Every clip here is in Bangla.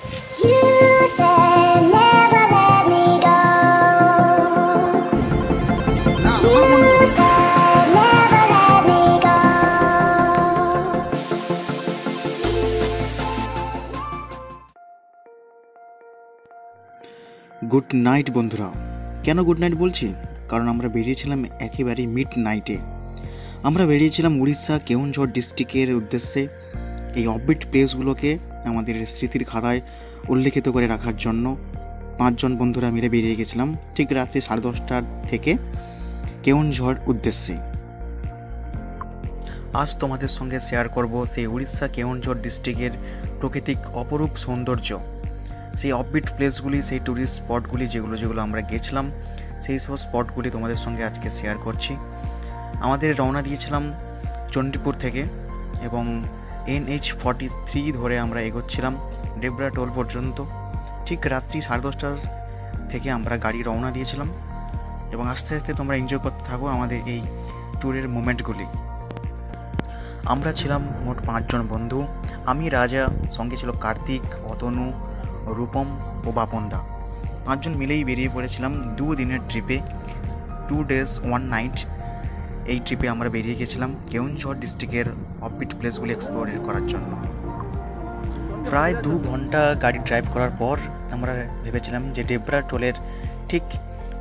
You said never let me go. You said never let me go. Good night বন্ধুরা। কেন গুড নাইট বলছি? কারণ আমরা বেরিয়েছিলাম একেবারে মিড নাইটে। আমরা বেরিয়েছিলাম উড়িষ্যা কেওনঝড় ডিস্ট্রিক্টের উদ্দেশ্যে। এই অফবিট প্লেসগুলোকে আমাদের স্মৃতির খাতায় উল্লেখিত করে রাখার জন্য 5 জন বন্ধুরা মিলে বেরিয়ে গেছিলাম ঠিক রাত্রি 10:30 থেকে কেওনঝড় উদ্দেশ্যে। আজ তোমাদের সঙ্গে শেয়ার করব সেই উড়িষ্যা কেওনঝড় ডিস্ট্রিক্টের প্রাকৃতিক অপরূপ সৌন্দর্য, সেই অফবিট প্লেসগুলি, সেই ট্যুরিস্ট স্পটগুলি যেগুলো আমরা গেছিলাম, সেই সব স্পটগুলি তোমাদের সঙ্গে আজকে শেয়ার করছি। আমাদের রওনা দিয়েছিলাম চণ্ডীপুর থেকে এবং NH-43 ধরে আমরা এগোচ্ছিলাম ডেবরা টোল পর্যন্ত। ঠিক রাত্রি 10:30 থেকে আমরা গাড়ি রওনা দিয়েছিলাম এবং আস্তে আস্তে তোমরা এনজয় করতে থাকো আমাদের এই ট্যুরের মোমেন্টগুলি। আমরা ছিলাম মোট 5 জন বন্ধু। আমি, রাজা, সঙ্গে ছিল কার্তিক, অতনু, রূপম ও বাপনদা। 5 জন মিলেই বেরিয়ে পড়েছিলাম 2 দিনের ট্রিপে, 2 days 1 night। এই ট্রিপে আমরা বেরিয়ে গেছিলাম কেওনঝড় ডিস্ট্রিক্টের অফবিট প্লেসগুলি এক্সপ্লোর করার জন্য। প্রায় 2 ঘন্টা গাড়ি ড্রাইভ করার পর আমরা ভেবেছিলাম যে ডেবরা টোলের ঠিক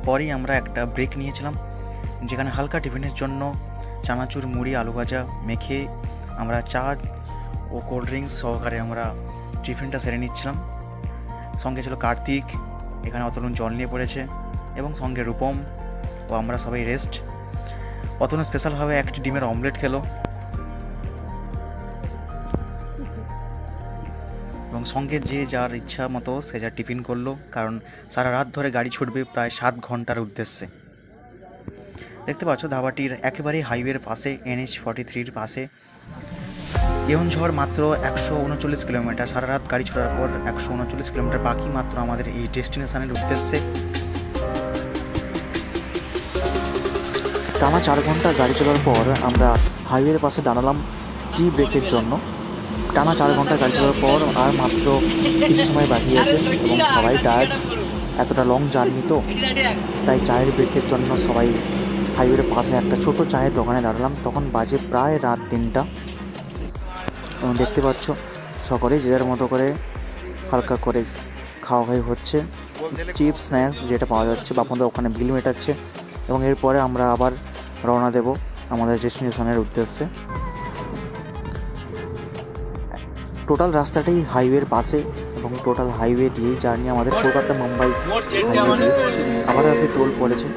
পরেই আমরা একটা ব্রেক নিয়েছিলাম, যেখানে হালকা টিফিনের জন্য চানাচুর, মুড়ি, আলু ভাজা মেখে আমরা চা ও কোল্ড ড্রিঙ্কস সহকারে আমরা টিফিনটা সেরে নিচ্ছিলাম। সঙ্গে ছিল কার্তিক, এখানে অতনু জল নিয়ে পড়েছে, এবং সঙ্গে রূপম ও আমরা সবাই রেস্ট। অতনু স্পেশালভাবে একটি ডিমের অমলেট খেলো এবং সঙ্গে যে যার ইচ্ছা মতো সে যা টিফিন করলো, কারণ সারা রাত ধরে গাড়ি ছুটবে প্রায় 7 ঘন্টার উদ্দেশ্যে। দেখতে পাচ্ছ ধাবাটির একেবারেই হাইওয়ের পাশে, NH-43 পাশে। কেওনঝড় মাত্র 139 কিলোমিটার, সারা রাত গাড়ি ছোটার পর 139 কিলোমিটার বাকি মাত্র আমাদের এই ডেস্টিনেশনের উদ্দেশ্যে। টানা 4 ঘন্টা গাড়ি চলার পর আমরা হাইওয়ের পাশে দাঁড়ালাম টি ব্রেকের জন্য। টানা 4 ঘন্টা গাড়ি চলার পর আর মাত্র কিছু সময় বাকি আছে এবং সবাই টায়ার্ড, এতটা লং জার্নি তো, তাই চায়ের ব্রেকের জন্য সবাই হাইওয়ের পাশে একটা ছোট চায়ের দোকানে দাঁড়ালাম। তখন বাজে প্রায় রাত 3টা এবং দেখতে পাচ্ছ সকলে যে যার মতো করে হালকা করে খাওয়া হচ্ছে, চিপস স্ন্যাক্স যেটা পাওয়া যাচ্ছে। বাপনদা ওখানে বিল মেটাচ্ছে এবং এরপরে আমরা আবার রওনা দেব আমাদের ডেস্টিনেশনের উদ্দেশ্যে। টোটাল রাস্তাটাই হাইওয়ের পাশে এবং টোটাল হাইওয়ে দিয়েই জার্নি আমাদের কলকাতা মুম্বাই হাইওয়ে দিয়ে। আবার আর কি টোল পড়েছে।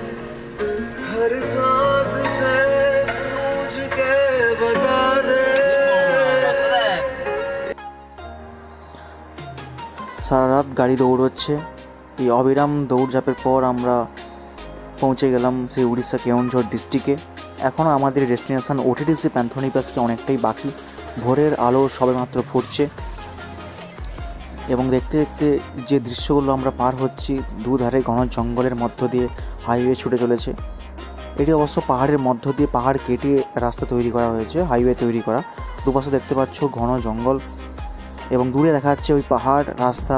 সারা রাত গাড়ি দৌড়চ্ছে। এই অবিরাম দৌড়ঝাঁপের পর আমরা পৌঁছে গেলাম সেই উড়িষ্যা কেওনঝড় ডিস্ট্রিক্টে। এখনও আমাদের ডেস্টিনেশন OTTC প্যান্থনিবাসকে অনেকটাই বাকি। ভোরের আলো সবেমাত্র ফুটছে এবং দেখতে দেখতে যে দৃশ্যগুলো আমরা পার হচ্ছি, দুধারে ঘন জঙ্গলের মধ্য দিয়ে হাইওয়ে ছুটে চলেছে। এটি অবশ্য পাহাড়ের মধ্য দিয়ে, পাহাড় কেটে রাস্তা তৈরি করা হয়েছে, হাইওয়ে তৈরি করা। দুপাশে দেখতে পাচ্ছ ঘন জঙ্গল এবং দূরে দেখা যাচ্ছে ওই পাহাড়, রাস্তা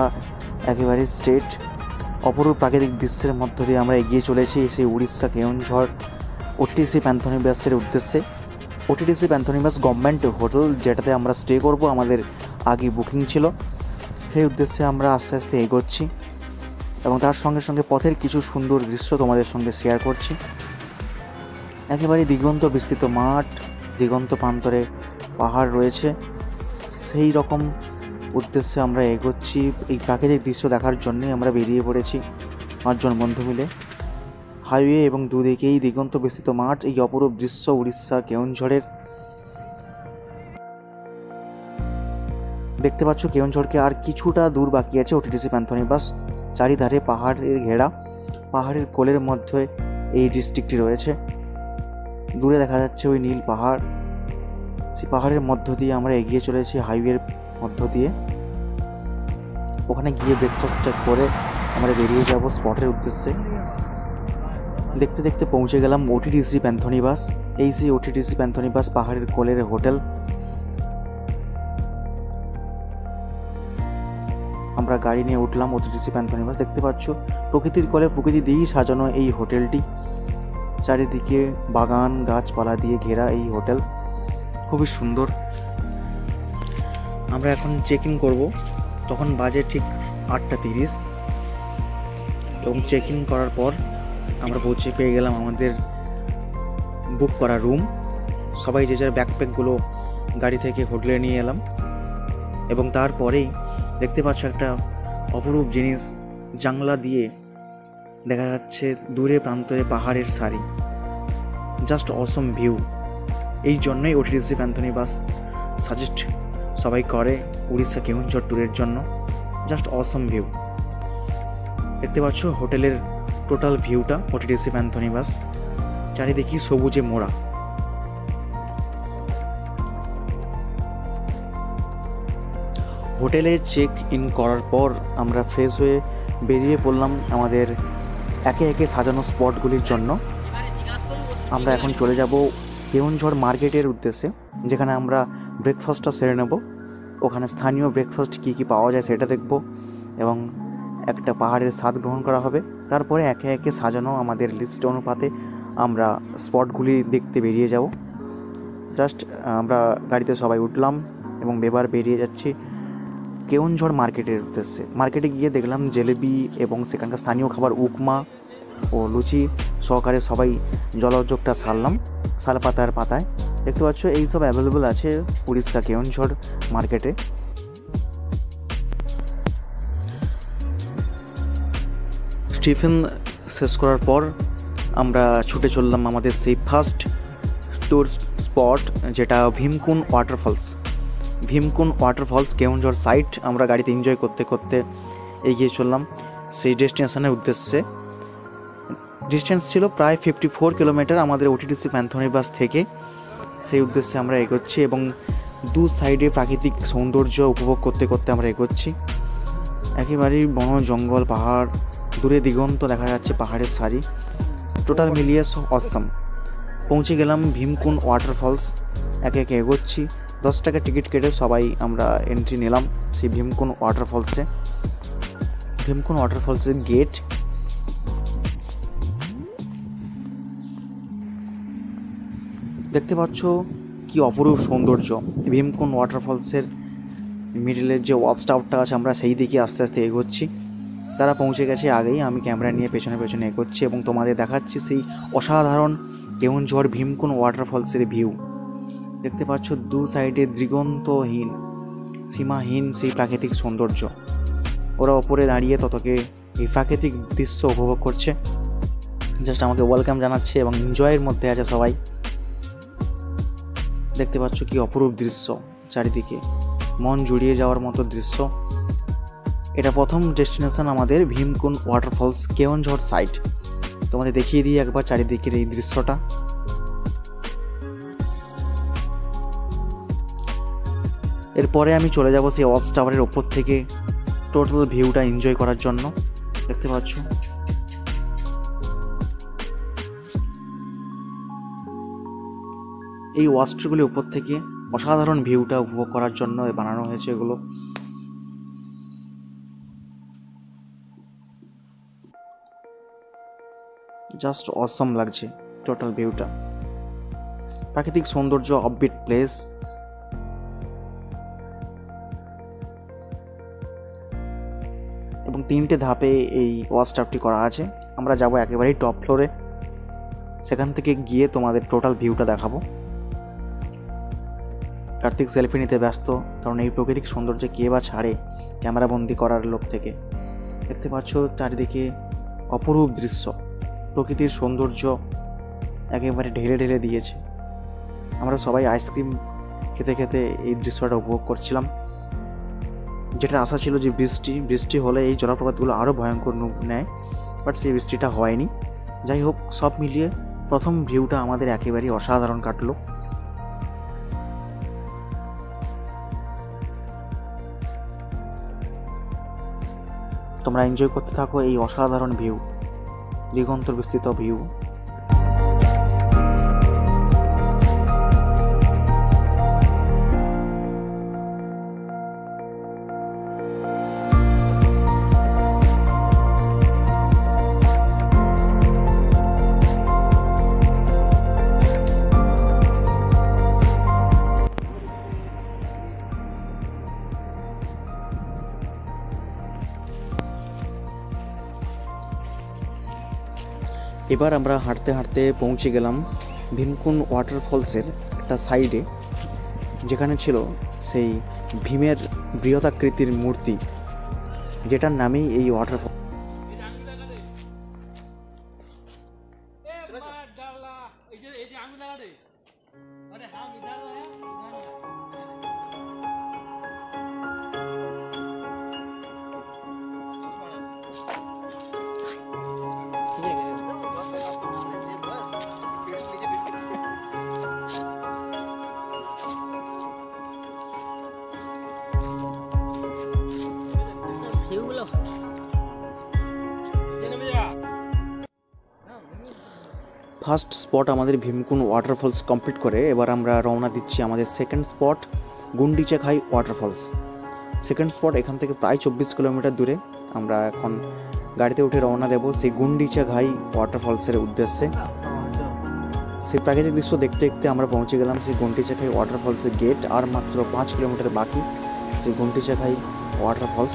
একেবারে স্ট্রেট। অপরূপ প্রাকৃতিক দৃশ্যের মধ্য দিয়ে আমরা এগিয়ে চলেছি সেই উড়িষ্যা কেওনঝড় OTTC প্যান্থনিবাসের উদ্দেশ্যে। OTTC প্যান্থনিবাস গভর্নমেন্ট হোটেল, যেটাতে আমরা স্টে করব, আমাদের আগে বুকিং ছিল। সেই উদ্দেশ্যে আমরা আস্তে আস্তে এগোচ্ছি এবং তার সঙ্গে সঙ্গে পথের কিছু সুন্দর দৃশ্য তোমাদের সঙ্গে শেয়ার করছি। একেবারে দিগন্ত বিস্তৃত মাঠ, দিগন্ত প্রান্তরে পাহাড় রয়েছে, সেই রকম উদ্দেশ্যে আমরা এগোচ্ছি। এই প্রাকৃতিক দৃশ্য দেখার জন্যই আমরা বেরিয়ে পড়েছি 5 জন বন্ধু মিলে। হাইওয়ে এবং দুদিকেই দিগন্ত বিস্তৃত মাঠ, এই অপরূপ দৃশ্য উড়িষ্যা কেওনঝড়ের। দেখতে পাচ্ছ কেওনঝড়কে আর কিছুটা দূর বাকি আছে OTTC প্যান্থনিবাস। চারিধারে পাহাড়ের ঘেরা, পাহাড়ের কোলের মধ্যে এই ডিস্ট্রিক্টটি রয়েছে। দূরে দেখা যাচ্ছে ওই নীল পাহাড়, সেই পাহাড়ের মধ্য দিয়ে আমরা এগিয়ে চলেছি হাইওয়ের মধ্য দিয়ে। ওখানে গিয়ে ব্রেকফাস্টটা করে আমরা বেরিয়ে যাব স্পটের উদ্দেশ্যে। দেখতে দেখতে পৌঁছে গেলাম OTTC প্যান্থনিবাস। এই সেই OTTC প্যান্থনিবাস পাহাড়ের কোলের হোটেল। আমরা গাড়ি নিয়ে উঠলাম ওটিটিসি প্যান্থনিবাস। দেখতে পাচ্ছ প্রকৃতির কোলে প্রকৃতি দিয়েই সাজানো এই হোটেলটি, চারিদিকে বাগান গাছপালা দিয়ে ঘেরা এই হোটেল, খুবই সুন্দর। আমরা এখন চেক ইন করবো, তখন বাজে ঠিক 8:30 এবং চেক ইন করার পর আমরা পৌঁছে পেয়ে গেলাম আমাদের বুক করা রুম। সবাই যে যার ব্যাকপ্যাকগুলো গাড়ি থেকে হোটেলে নিয়ে এলাম এবং তারপরেই দেখতে পাচ্ছ একটা অপরূপ জিনিস, জানলা দিয়ে দেখা যাচ্ছে দূরে প্রান্তরে পাহাড়ের সারি, জাস্ট অসম ভিউ। এই জন্যই ওটিটিসি প্যান্থনিবাস সাজেস্ট সবাই করে উড়িষ্যা কেওনঝড় ট্যুরের জন্য। জাস্ট অসম ভিউ। দেখতে পাচ্ছ হোটেলের টোটাল ভিউটা ওটিটিসি প্যান্থনিবাস, চারিদিকে সবুজে মোড়া। হোটেলে চেক ইন করার পর আমরা ফ্রেশ হয়ে বেরিয়ে পড়লাম আমাদের একে একে সাজানো স্পটগুলির জন্য। আমরা এখন চলে যাব কেওনঝড় মার্কেটের উদ্দেশ্যে, যেখানে আমরা ব্রেকফাস্টটা সেরে নেব। ওখানে স্থানীয় ব্রেকফাস্ট কী কী পাওয়া যায় সেটা দেখব এবং একটা পাহাড়ের স্বাদ গ্রহণ করা হবে। তারপরে একে একে সাজানো আমাদের লিস্ট অনুপাতে আমরা স্পটগুলি দেখতে বেরিয়ে যাব। জাস্ট আমরা গাড়িতে সবাই উঠলাম এবং এবার বেরিয়ে যাচ্ছি কেওনঝড় মার্কেটের উদ্দেশ্যে। মার্কেটে গিয়ে দেখলাম জিলেবি এবং সেখানকার স্থানীয় খাবার উপমা ও লুচি সহকারে সবাই জলযোগটা সারলাম শালপাতার পাতায়। দেখতে পাচ্ছ এইসব অ্যাভেলেবল আছে উড়িষ্যা কেওনঝড় মার্কেটে। টিফিন শেষ করার পর আমরা ছুটে চললাম আমাদের সেই ফার্স্ট ট্যুর স্পট, যেটা Bhimkund waterfalls. Bhimkund waterfalls Keonjhar site আমরা গাড়িতে এনজয় করতে করতে এগিয়ে চললাম সেই ডেস্টিনেশনের উদ্দেশ্যে। ডিস্টেন্স ছিল প্রায় 54 কিলোমিটার আমাদের ওটিটিসি প্যান্থনিবাস থেকে। সেই উদ্দেশ্যে আমরা এগোচ্ছি এবং দু সাইডে প্রাকৃতিক সৌন্দর্য উপভোগ করতে করতে আমরা এগোচ্ছি। একেবারেই বন জঙ্গল পাহাড়, দূরে দিগন্ত দেখা যাচ্ছে পাহাড়ের সারি, টোটাল মিলিয়ে অসম। পৌঁছে গেলাম ভীমকুণ্ড ওয়াটারফলস। একে একে এগোচ্ছি, 10 টাকা টিকিট কেটে সবাই আমরা এন্ট্রি নিলাম সেই ভীমকুণ্ড ওয়াটারফলসে। ভীমকুণ্ড ওয়াটারফলসের গেট। দেখতে পাচ্ছ কি অপরূপ সৌন্দর্য। ভীমকুণ্ড ওয়াটারফলসের মিডলের যে ওয়াচ টাওয়ারটা আছে আমরা সেই দিকে আস্তে আস্তে এগোচ্ছি। তারা পৌঁছে গেছে আগেই, আমি ক্যামেরা নিয়ে পেছনে পেছনে এগোচ্ছি এবং তোমাদের দেখাচ্ছি সেই অসাধারণ কেওনঝড় ভীমকুণ্ড ওয়াটারফলসের ভিউ। দেখতে পাচ্ছ দু সাইডে দিগন্তহীন সীমাহীন সেই প্রাকৃতিক সৌন্দর্য। ওরা ওপরে দাঁড়িয়ে ততকে এই প্রাকৃতিক দৃশ্য উপভোগ করছে, জাস্ট আমাকে ওয়েলকাম জানাচ্ছে এবং এনজয়ের মধ্যে আছে সবাই। দেখতে পাচ্ছ কি অপরূপ দৃশ্য, চারিদিকে মন জুড়িয়ে যাওয়ার মতো দৃশ্য। এটা প্রথম ডেস্টিনেশন আমাদের ভীমকুণ্ড ওয়াটারফলস কেওনঝড় সাইট। তোমাদের দেখিয়ে দিই একবার চারিদিকের এই দৃশ্যটা। এরপরে আমি চলে যাব সেই ওয়াচ টাওয়ারের ওপর থেকে টোটাল ভিউটা এনজয় করার জন্য। দেখতে পাচ্ছ এই ওয়াচ টাওয়ারগুলির উপর থেকে অসাধারণ ভিউটা উপভোগ করার জন্য বানানো হয়েছে এগুলো। জাস্ট অসম লাগছে টোটাল ভিউটা, প্রাকৃতিক সৌন্দর্য, অফবিট প্লেস। এবং 3টে ধাপে এই ওয়াচ টাওয়ারটি করা আছে। আমরা যাব একেবারেই টপ ফ্লোরে, সেখান থেকে গিয়ে তোমাদের টোটাল ভিউটা দেখাবো। কার্তিক সেলফি নিতে ব্যস্ত, কারণ এই প্রাকৃতিক সৌন্দর্যে কে বা ছাড়ে ক্যামেরাবন্দি করার লোক থেকে। দেখতে পাচ্ছ চারিদিকে অপরূপ দৃশ্য, প্রকৃতির সৌন্দর্য একেবারে ঢেলে ঢেলে দিয়েছে। আমরা সবাই আইসক্রিম খেতে খেতে এই দৃশ্যটা উপভোগ করছিলাম। যেটা আশা ছিল যে বৃষ্টি হলে এই জলপ্রপাতগুলো আরও ভয়ঙ্কর রূপ নেয়, বাট সেই বৃষ্টিটা হয়নি। যাই হোক, সব মিলিয়ে প্রথম ভিউটা আমাদের একেবারেই অসাধারণ কাটলো। তোমরা এনজয় করতে থাকো এই অসাধারণ ভিউ, দিগন্তর বিস্তৃত ভিউ। এবার আমরা হাঁটতে হাঁটতে পৌঁছে গেলাম ভীমকুণ্ড ওয়াটারফলসের একটা সাইডে, যেখানে ছিল সেই ভীমের বৃহদাকৃতির মূর্তি, যেটার নামেই এই ওয়াটারফল। ফার্স্ট স্পট আমাদের ভীমকুণ্ড ওয়াটারফলস কমপ্লিট করে এবার আমরা রওনা দিচ্ছি আমাদের second spot Gundichakhai waterfalls. Second spot এখান থেকে প্রায় 24 কিলোমিটার দূরে। আমরা এখন গাড়িতে উঠে রওনা দেব সেই গুন্ডিচাখাই ওয়াটারফলসের উদ্দেশ্যে। সেই প্রাকৃতিক দৃশ্য দেখতে দেখতে আমরা পৌঁছে গেলাম সেই গুন্ডিচাখাই ওয়াটারফলসের গেট। আর মাত্র 5 কিলোমিটার বাকি সেই গুন্ডিচাখাই ওয়াটারফলস।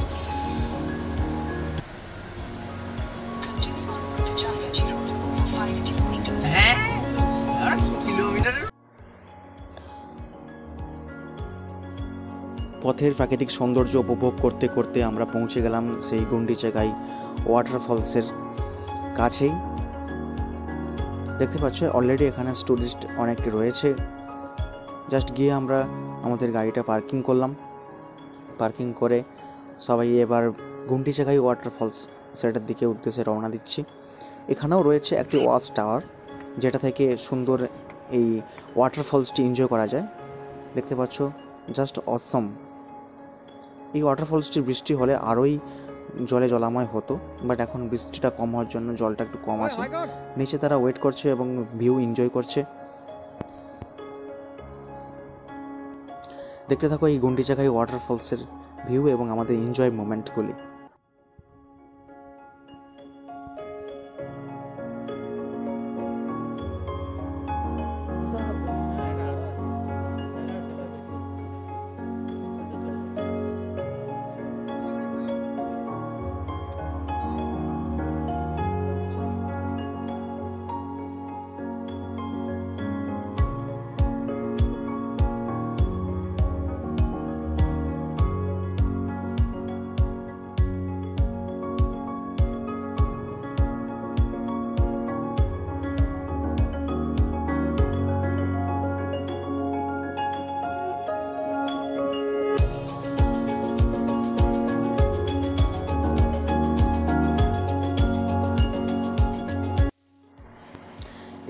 পথের প্রাকৃতিক সৌন্দর্য উপভোগ করতে করতে আমরা পৌঁছে গেলাম সেই গুন্ডিচাখাই ওয়াটারফলসের কাছেই। দেখতে পাচ্ছ অলরেডি এখানে টুরিস্ট অনেক রয়েছে। জাস্ট গিয়ে আমরা আমাদের গাড়িটা পার্কিং করলাম। পার্কিং করে সবাই এবার গুন্ডিচাখাই ওয়াটারফলস সেটার দিকে উদ্দেশ্যে রওনা দিচ্ছি। এখানেও রয়েছে একটি ওয়াচ টাওয়ার, যেটা থেকে সুন্দর এই ওয়াটারফলসটি এনজয় করা যায়। দেখতে পাচ্ছ জাস্ট অসম। এই ওয়াটারফলসটি বৃষ্টি হলে আরোই জলে জলাময় হতো, বাট এখন বৃষ্টিটা কম হওয়ার জন্য জলটা একটু কম আছে। নিচে তারা ওয়েট করছে এবং ভিউ এনজয় করছে। দেখতে থাকো এই গুন্ডিচাখাই ওয়াটারফলসের ভিউ এবং আমাদের এনজয় মোমেন্টগুলি।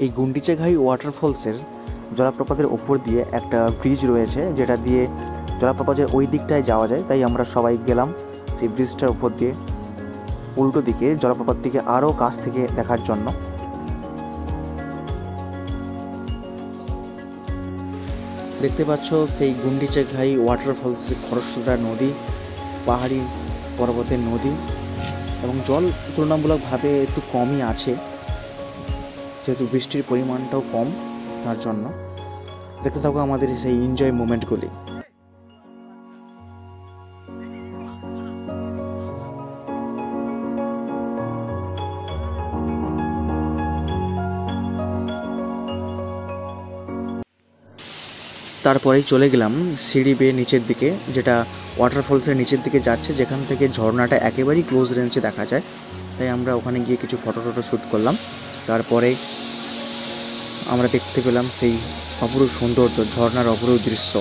এই গুন্ডিচাখাই ওয়াটারফলসের জলপ্রপাতের ওপর দিয়ে একটা ব্রিজ রয়েছে, যেটা দিয়ে জলপ্রপাতের ওই দিকটায় যাওয়া যায়। তাই আমরা সবাই গেলাম সেই ব্রিজটার উপর দিয়ে উল্টো দিকে জলপ্রপাতটিকে আরও কাছ থেকে দেখার জন্য। দেখতে পাচ্ছ সেই গুন্ডিচাখাই ওয়াটারফলসের খরস্রোতা নদী, পাহাড়ি পর্বতের নদী, এবং জল তুলনামূলকভাবে একটু কমই আছে, যেহেতু বৃষ্টির পরিমাণটাও কম তার জন্য। দেখতে থাকো আমাদের সেই এনজয় মোমেন্টগুলি। তারপরেই চলে গেলাম সিঁড়ি বেয়ে নিচের দিকে, যেটা ওয়াটারফলসের নিচের দিকে যাচ্ছে, যেখান থেকে ঝর্ণাটা একেবারেই ক্লোজ রেঞ্জে দেখা যায়। তাই আমরা ওখানে গিয়ে কিছু ফটো শ্যুট করলাম। তারপরে আমরা দেখতে পেলাম সেই অপরূপ সৌন্দর্য, ঝর্ণার অপরূপ দৃশ্য।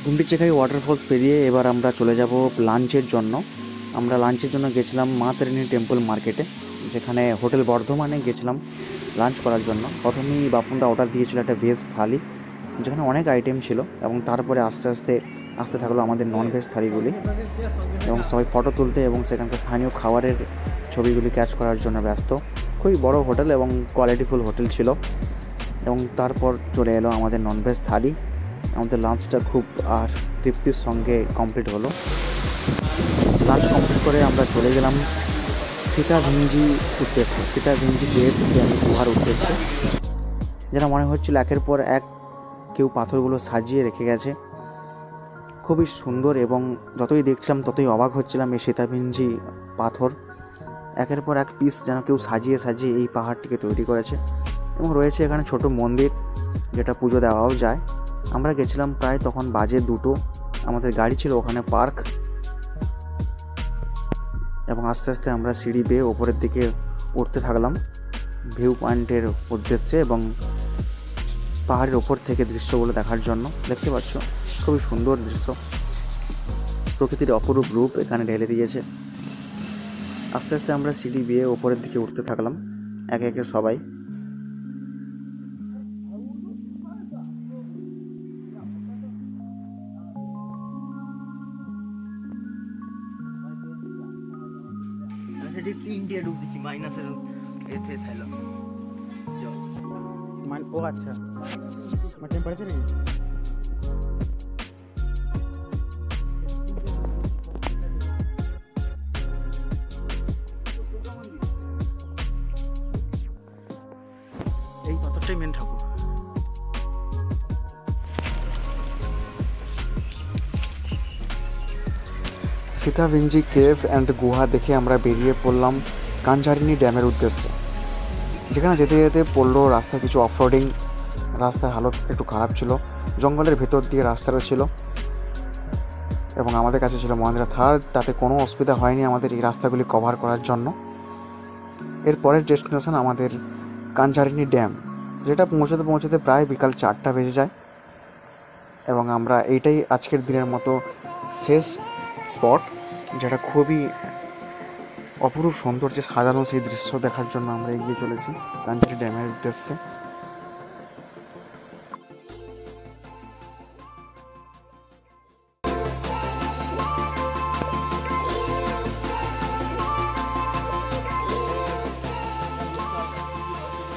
গুন্ডিচাখাই ওয়াটারফলস পেরিয়ে এবার আমরা চলে যাব লাঞ্চের জন্য। আমরা লাঞ্চের জন্য গেছিলাম মা তারিণী টেম্পল মার্কেটে, যেখানে হোটেল বর্ধমানে গেছিলাম লাঞ্চ করার জন্য। প্রথমেই বাফুনদা অর্ডার দিয়েছিল একটা ভেজ থালি, যেখানে অনেক আইটেম ছিল, এবং তারপরে আস্তে আস্তে আসতে থাকলো আমাদের নন ভেজ থালিগুলি, এবং সবাই ফটো তুলতে এবং সেখানকার স্থানীয় খাবারের ছবিগুলি ক্যাচ করার জন্য ব্যস্ত। খুবই বড় হোটেল এবং কোয়ালিটিফুল হোটেল ছিল। এবং তারপর চলে এলো আমাদের নন ভেজ থালি। আমাদের লাঞ্চটা খুব আর তৃপ্তির সঙ্গে কমপ্লিট হলো। লাঞ্চ কমপ্লিট করে আমরা চলে গেলাম সীতাভিঞ্জি উদ্দেশ্যে, সীতাভিঞ্জি কেভ আমি গুহার উদ্দেশ্যে, যেটা মনে হচ্ছিল একের পর এক কেউ পাথরগুলো সাজিয়ে রেখে গেছে। খুবই সুন্দর, এবং যতই দেখছিলাম ততই অবাক হচ্ছিলাম এই সীতাভিঞ্জি পাথর একের পর এক পিস যেন কেউ সাজিয়ে সাজিয়ে এই পাহাড়টিকে তৈরি করেছে। এবং রয়েছে এখানে ছোট মন্দির, যেটা পুজো দেওয়াও যায়। আমরা গেছিলাম প্রায় তখন বাজে 2টো, আমাদের গাড়ি ছিল ওখানে পার্ক, এবং আস্তে আস্তে আমরা সিঁড়ি বেয়ে ওপরের দিকে উঠতে থাকলাম ভিউ পয়েন্টের উদ্দেশ্যে এবং পাহাড়ের ওপর থেকে দৃশ্যগুলো দেখার জন্য। দেখতে পাচ্ছ খুবই সুন্দর দৃশ্য, প্রকৃতির অপরূপ রূপ এখানে ঢেলে দিয়েছে। আস্তে আস্তে আমরা সিঁড়ি বেয়ে ওপরের দিকে উঠতে থাকলাম একে একে সবাই। इंडिया डूब दिसी माइनस एथे थाइलो जो मान ओ अच्छा मैं टेम्परेचर है এই পাথরটাই মেন ঠাকুর। সীতাভিঞ্জি কেভ অ্যান্ড গুহা দেখে আমরা বেরিয়ে পড়লাম কাঞ্জারিনী ড্যামের উদ্দেশ্যে, যেখানে যেতে যেতে পড়লো রাস্তায় কিছু অফরোডিং, রাস্তার হালত একটু খারাপ ছিল, জঙ্গলের ভেতর দিয়ে রাস্তাটা ছিল, এবং আমাদের কাছে ছিল মহিন্দ্রা থার, তাতে কোনো অসুবিধা হয়নি আমাদের এই রাস্তাগুলি কভার করার জন্য। এর পরের ডেস্টিনেশন আমাদের কাঞ্জারিনী ড্যাম, যেটা পৌঁছতে পৌঁছতে প্রায় বিকাল 4টা বেজে যায়, এবং আমরা এইটাই আজকের দিনের মতো শেষ স্পট, যেটা খুবই অপরূপ সৌন্দর্যে সাজানো সেই দৃশ্য দেখার জন্য আমরা এগিয়ে চলেছি কাঞ্জারি ড্যামের উদ্দেশ্যে।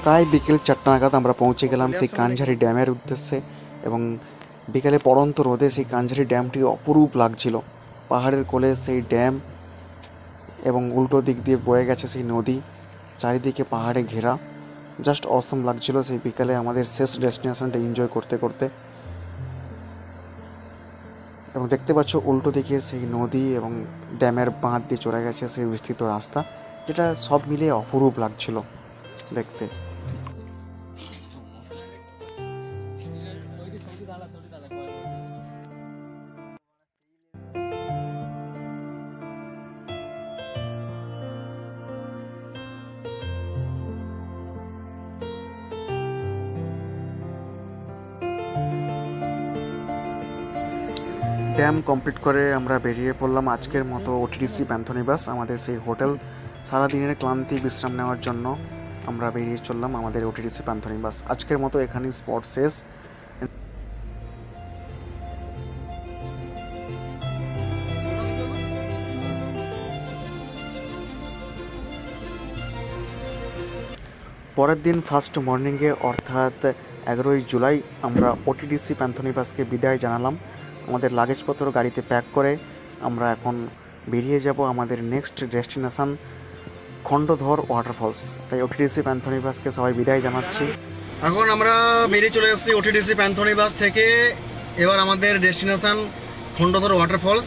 প্রায় বিকেল 4টা নাগাদ আমরা পৌঁছে গেলাম সেই কাঞ্জারি ড্যামের উদ্দেশ্যে, এবং বিকেলে পড়ন্ত রোদে সেই কাঞ্জারি ড্যামটি অপরূপ লাগছিল। পাহাড়ের কোলে সেই ড্যাম, এবং উল্টো দিক দিয়ে বয়ে গেছে সেই নদী, চারিদিকে পাহাড়ে ঘেরা, জাস্ট অসম লাগছিল সেই বিকালে আমাদের শেষ ডেস্টিনেশনটা এনজয় করতে করতে। এবং দেখতে পাচ্ছ উল্টো দিকে সেই নদী এবং ড্যামের বাঁধ দিয়ে চলে গেছে সেই বিস্তৃত রাস্তা, যেটা সব মিলিয়ে অপরূপ লাগছিল দেখতে। ড্যাম কমপ্লিট করে আমরা বেরিয়ে পড়লাম আজকের মতো ওটিডিসি প্যান্থনিবাস, আমাদের সেই হোটেল। সারাদিনের ক্লান্তি বিশ্রাম নেওয়ার জন্য আমরা বেরিয়ে চললাম আমাদের ওটিডিসি প্যান্থনিবাস। আজকের মতো এখানেই স্পট শেষ। পরের দিন ফার্স্ট মর্নিংয়ে অর্থাৎ 11ই জুলাই আমরা ওটিডিসি প্যান্থনিবাসকে বিদায় জানালাম। আমাদের লাগেজপত্র গাড়িতে প্যাক করে আমরা এখন বেরিয়ে যাব আমাদের নেক্সট ডেস্টিনেশন খণ্ডধর ওয়াটারফলস। তাই ওটিডিসি প্যান্থনিবাসকে সবাই বিদায় জানাচ্ছি। এখন আমরা বেরিয়ে চলে এসেছি ওটিডিসি প্যান্থনিবাস থেকে। এবার আমাদের ডেস্টিনেশন খণ্ডধর ওয়াটারফলস।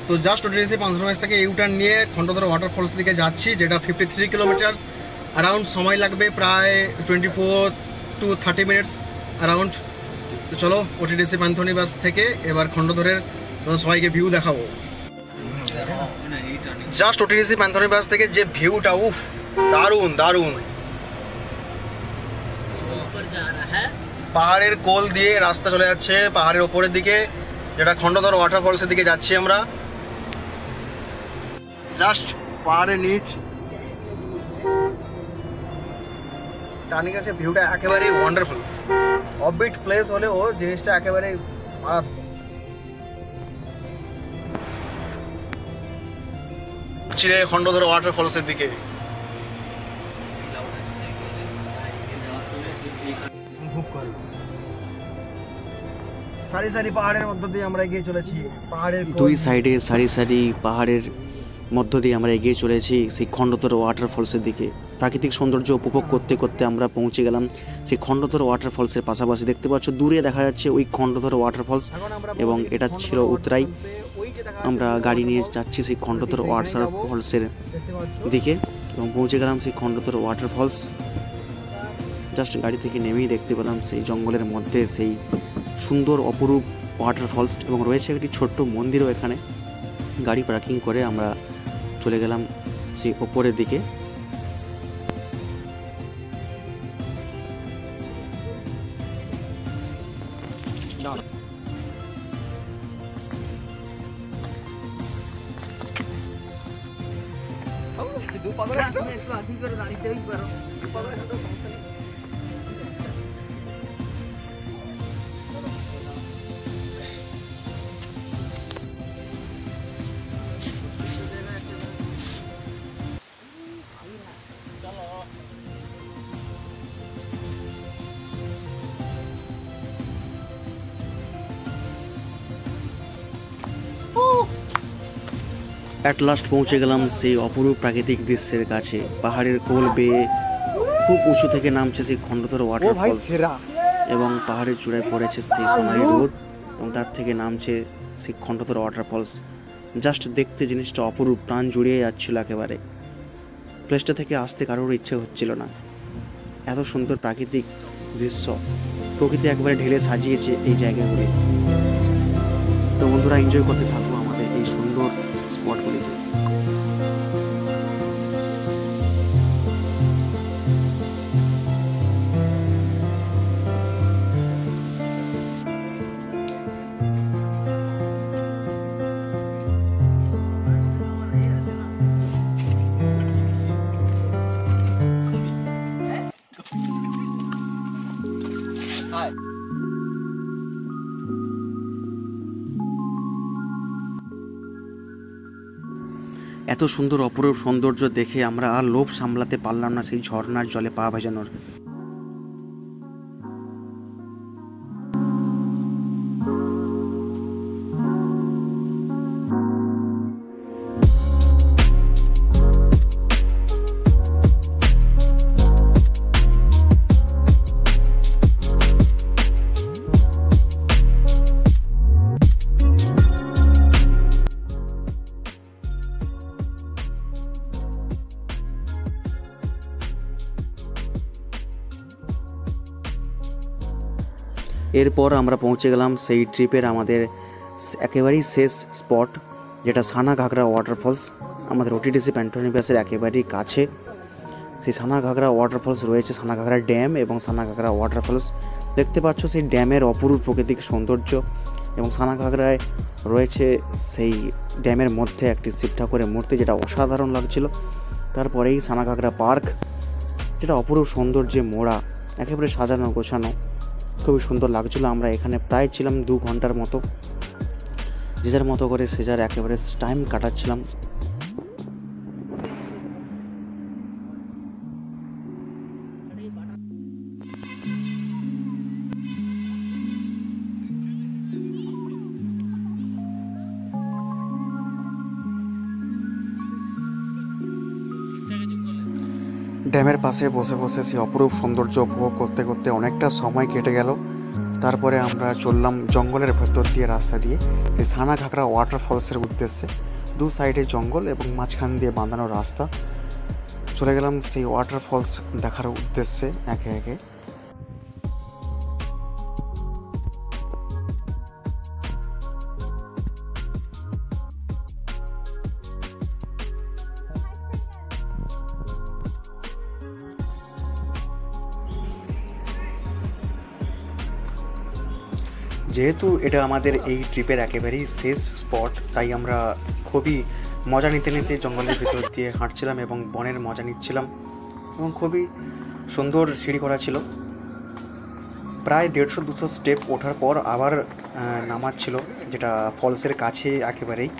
তো জাস্ট ওটিডিসি প্যান্থনিবাস থেকে ইউটার্ন নিয়ে খণ্ডধর ওয়াটারফলস দিকে যাচ্ছি, যেটা 53 কিলোমিটার্স। অ্যারাউন্ড সময় লাগবে প্রায় 24 to 30 মিনিটস অ্যারাউন্ড। তো চলো ওটিডিসি প্যান্থনিবাস থেকে এবার খণ্ডধরের সবাইকে ভিউ দেখাবো। জাস্ট ওটিডিসি প্যান্থনিবাস থেকে যে ভিউটা, উফ দারুণ দারুণ। পাহাড়ের কোল দিয়ে রাস্তা চলে যাচ্ছে পাহাড়ের ওপরের দিকে, যেটা খণ্ডধর ওয়াটারফলসের দিকে যাচ্ছি আমরা। জাস্ট পাহাড়ের নিচ টার্নিং আছে, ভিউটা একেবারেই ওয়ান্ডারফুল। অফবিট প্লেস হলেও জিনিসটা একেবারে চিরে খণ্ডধর ওয়াটারফলসের দিকে। সারি সারি পাহাড়ের মধ্য দিয়ে আমরা এগিয়ে চলেছি। পাহাড়ের দুই সাইডে সারি সারি পাহাড়ের মধ্য দিয়ে আমরা এগিয়ে চলেছি সেই খণ্ডতর ওয়াটারফলসের দিকে। প্রাকৃতিক সৌন্দর্য উপভোগ করতে করতে আমরা পৌঁছে গেলাম সেই খণ্ডতর ওয়াটারফলসের পাশাপাশি। দেখতে পাচ্ছ দূরে দেখা যাচ্ছে ওই খণ্ডতর ওয়াটারফলস, এবং এটা ছিল উতরাই। আমরা গাড়ি নিয়ে যাচ্ছি সেই খণ্ডতর ওয়াটারফলসের দিকে এবং পৌঁছে গেলাম সেই খণ্ডতর ওয়াটারফলস। জাস্ট গাড়ি থেকে নেমেই দেখতে পেলাম সেই জঙ্গলের মধ্যে সেই সুন্দর অপরূপ ওয়াটারফলস, এবং রয়েছে একটি ছোট্ট মন্দিরও এখানে। গাড়ি পার্কিং করে আমরা চলে গেলাম সেই ওপরের দিকে। অ্যাট লাস্ট পৌঁছে গেলাম সেই অপরূপ প্রাকৃতিক দৃশ্যের কাছে। পাহাড়ের কোল বেয়ে খুব উঁচু থেকে নামছে সেই খণ্ডতর ওয়াটারফলস, এবং পাহাড়ের চূড়ায় পড়েছে সেই সোনালি রোদ, এবং তার থেকে নামছে সেই খণ্ডতর ওয়াটারফলস। জাস্ট দেখতে জিনিসটা অপরূপ, প্রাণ জুড়িয়ে যাচ্ছিল একেবারে। প্লেসটা থেকে আসতে কারোর ইচ্ছে হচ্ছিল না, এত সুন্দর প্রাকৃতিক দৃশ্য। প্রকৃতি একবারে ঢেলে সাজিয়েছে এই জায়গাগুলি। তো বন্ধুরা, এনজয় করতে থাকবো আমাদের এই সুন্দর স্পটগুলিতে। এত সুন্দর অপরূপ সৌন্দর্য দেখে আমরা আর লোভ সামলাতে পারলাম না সেই ঝর্ণার জলে পা ভেজানোর। এরপর আমরা পৌঁছে গেলাম সেই ট্রিপের আমাদের একেবারেই শেষ স্পট, যেটা সানাঘাগরা ওয়াটারফলস। আমাদের ওটিডিসি প্যান্থনিবাসের একেবারেই কাছে সেই সানাঘাগরা ওয়াটারফলস রয়েছে। সানাঘাগরা ড্যাম এবং সানাঘাগরা ওয়াটারফলস দেখতে পাচ্ছ, সেই ড্যামের অপরূপ প্রাকৃতিক সৌন্দর্য, এবং সানাঘাগরায় রয়েছে সেই ড্যামের মধ্যে একটি শিব ঠাকুরের মূর্তি, যেটা অসাধারণ লাগছিল। তারপরেই সানাঘাগরা পার্ক, যেটা অপরূপ সৌন্দর্যে মোড়া, একেবারে সাজানো গোছানো, খুবই সুন্দর লাগছিল। আমরা এখানে প্রায় ছিলাম 2 ঘন্টার মতো, যে যার মতো করে সে যার একেবারে টাইম কাটাচ্ছিলাম। ড্যামের পাশে বসে বসে সেই অপরূপ সৌন্দর্য উপভোগ করতে করতে অনেকটা সময় কেটে গেল। তারপরে আমরা চললাম জঙ্গলের ভেতর দিয়ে রাস্তা দিয়ে এই সানাঘাগরা ওয়াটারফলসের উদ্দেশ্যে। 2 সাইডে জঙ্গল এবং মাঝখান দিয়ে বাঁধানো রাস্তা। চলে গেলাম সেই ওয়াটারফলস দেখার উদ্দেশ্যে একে একে। যেহেতু এটা আমাদের এই ট্রিপের একেবারেই শেষ স্পট, তাই আমরা খুবই মজা নিতে নিতে জঙ্গলের ভিতর দিয়ে হাঁটছিলাম এবং বনের মজা নিচ্ছিলাম, এবং খুবই সুন্দর সিঁড়ি করা ছিল। প্রায় 150-200 স্টেপ ওঠার পর আবার নামাচ্ছিল, যেটা ফলসের কাছে একেবারেই।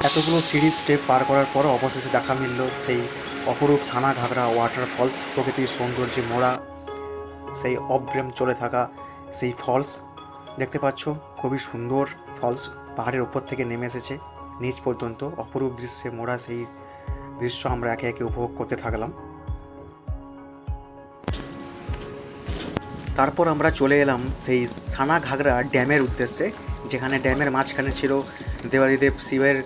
এতগুলো সিঁড়ি স্টেপ পার করার পর অবশেষে দেখা মিলল সেই অপরূপ সানাঘাগরা ওয়াটারফলস, প্রকৃতির সৌন্দর্যে মোড়া সেই অবিরাম চলে থাকা সেই ফলস। দেখতে পাচ্ছ খুবই সুন্দর ফলস পাহাড়ের ওপর থেকে নেমে এসেছে নিচ পর্যন্ত, অপরূপ দৃশ্যে মোড়া সেই দৃশ্য আমরা একে একে উপভোগ করতে থাকলাম। তারপর আমরা চলে এলাম সেই সানাঘাগরা ড্যামের উদ্দেশ্যে, যেখানে ড্যামের মাঝখানে ছিল দেবাদিদেব শিবের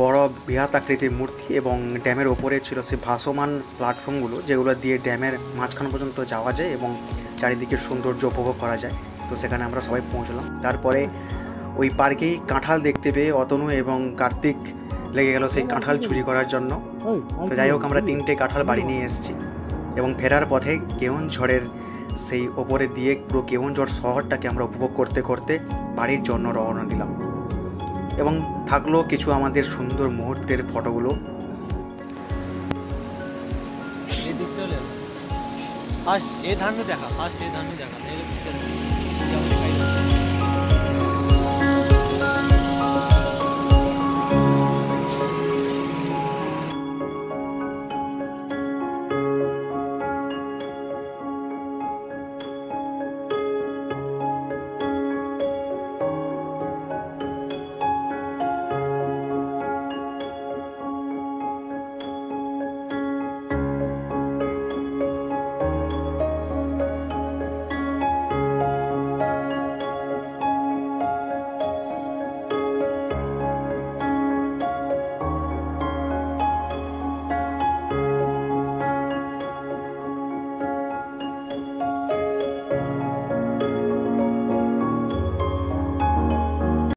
বড় বৃহতাকৃতির মূর্তি এবং ড্যামের ওপরে ছিল সেই ভাসমান প্ল্যাটফর্মগুলো, যেগুলো দিয়ে ড্যামের মাঝখান পর্যন্ত যাওয়া যায় এবং চারিদিকে সৌন্দর্য উপভোগ করা যায়। তো সেখানে আমরা সবাই পৌঁছলাম। তারপরে ওই পার্কেই কাঁঠাল দেখতে পেয়ে অতনু এবং কার্তিক লেগে গেল সেই কাঁঠাল চুরি করার জন্য। তো যাই হোক, আমরা 3টে কাঁঠাল বাড়ি নিয়ে এসেছি এবং ফেরার পথে কেওনঝড়ের সেই ওপরে দিয়ে পুরো কেওনঝড় শহরটাকে আমরা উপভোগ করতে করতে বাড়ির জন্য রওনা দিলাম। এবং থাকলো কিছু আমাদের সুন্দর মুহূর্তের ফটোগুলো। ফার্স্ট এই ধান দেখা, ফার্স্ট এই ধান দেখা, বুঝতে